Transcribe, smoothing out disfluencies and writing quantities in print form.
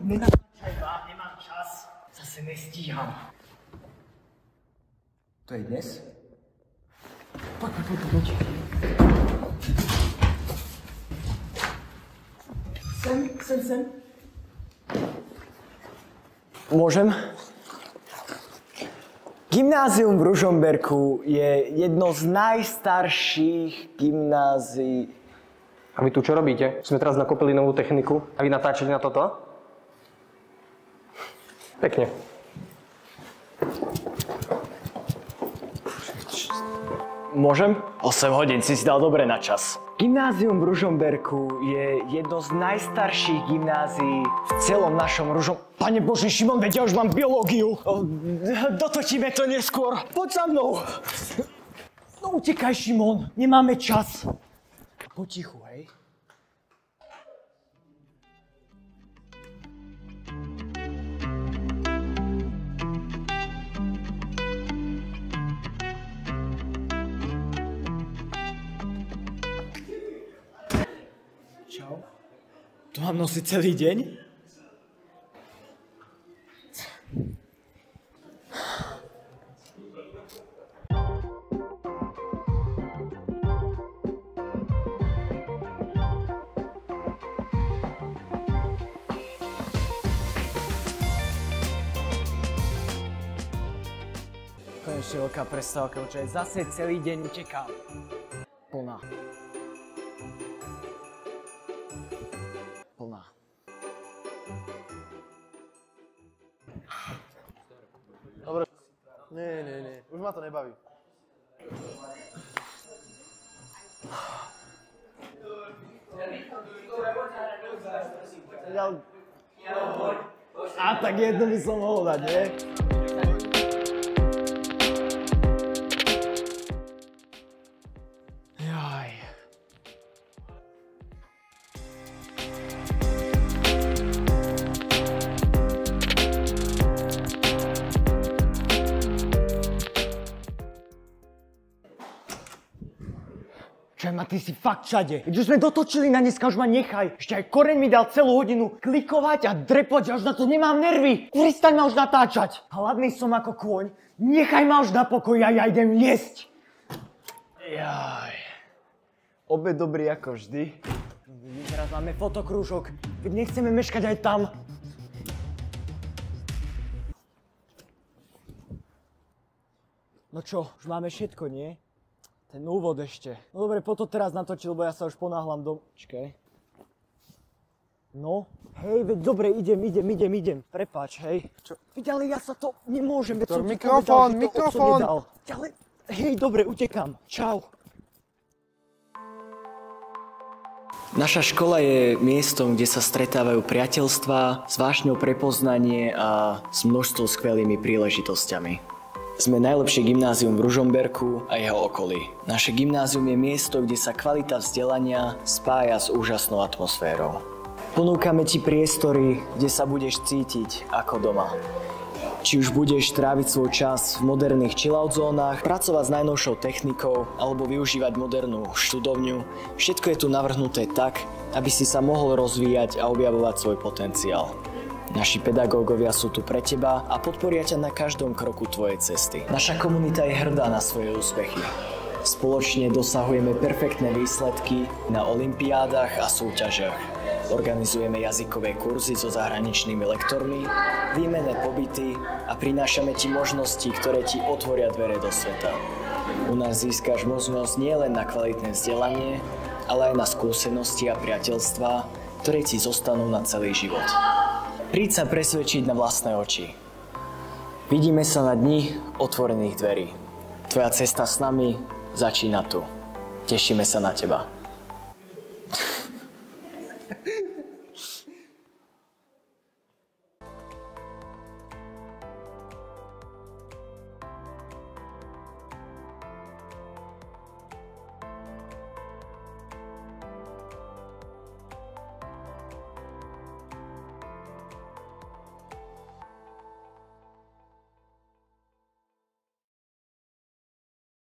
Nenatáčaj vám, nemám čas. Zase nestíham. To je dnes? Poď. Sem. Môžem? Gymnázium v Ružomberku je jedno z najstarších gymnázií. A vy tu čo robíte? Sme teraz nakopili novú techniku a vy natáčate na toto? Pekne. Môžem? 8 hodín si dal dobre na čas. Gymnázium v Ružomberku je jedno z najstarších gymnázií v celom našom Pane Bože, Šimon, veď ja už mám biológiu. Dotočíme to neskôr. Poď za mnou. No utekaj, Šimon, nemáme čas. Potichu, hej. Čau. To mám nosiť celý deň? Konečne veľká prestávka, čo je zase celý deň utekám. Plná. Dobre. Nie. Už ma to nebaví. A tak jedno by som mohol dať, nie? Jaj. Čema, ty si fakt všade. Keď už sme dotočili na dneska, už ma nechaj. Ešte aj Koreň mi dal celú hodinu klikovať a drepať, že už na to nemám nervy. Prestaň ma už natáčať. Hladný som ako kôň. Nechaj ma už na pokoji a ja idem jesť. Jaj. Obed dobrý ako vždy. Teraz máme fotokrúžok. Keď nechceme meškať aj tam. No čo, už máme všetko, nie? Ten úvod ešte. No dobre, potom teraz natočil, lebo ja sa už ponáhľam do... Čakaj. No, hej, veď dobre, idem. Prepáč, hej. Čo? Veď ale ja sa to nemôžem, veď som ti povedal, že to otco nedal. Ale, hej, dobre, utekám. Čau. Naša škola je miestom, kde sa stretávajú priateľstvá, s vášňou pre poznanie a s množstvom skvelými príležitosťami. Sme najlepšie gymnázium v Ružomberku a jeho okolí. Naše gymnázium je miesto, kde sa kvalita vzdelania spája s úžasnou atmosférou. Ponúkame ti priestory, kde sa budeš cítiť ako doma. Či už budeš tráviť svoj čas v moderných chillout zónach, pracovať s najnovšou technikou alebo využívať modernú študovňu, všetko je tu navrhnuté tak, aby si sa mohol rozvíjať a objavovať svoj potenciál. Naši pedagógovia sú tu pre teba a podporia ťa na každom kroku tvojej cesty. Naša komunita je hrdá na svoje úspechy. Spoločne dosahujeme perfektné výsledky na olympiádach a súťažiach. Organizujeme jazykové kurzy so zahraničnými lektormi, výmenné pobyty a prinášame ti možnosti, ktoré ti otvoria dvere do sveta. U nás získaš možnosť nielen na kvalitné vzdelanie, ale aj na skúsenosti a priateľstvá, ktoré ti zostanú na celý život. Príď sa presvedčiť na vlastné oči. Vidíme sa na dni otvorených dverí. Tvoja cesta s nami začína tu. Tešíme sa na teba.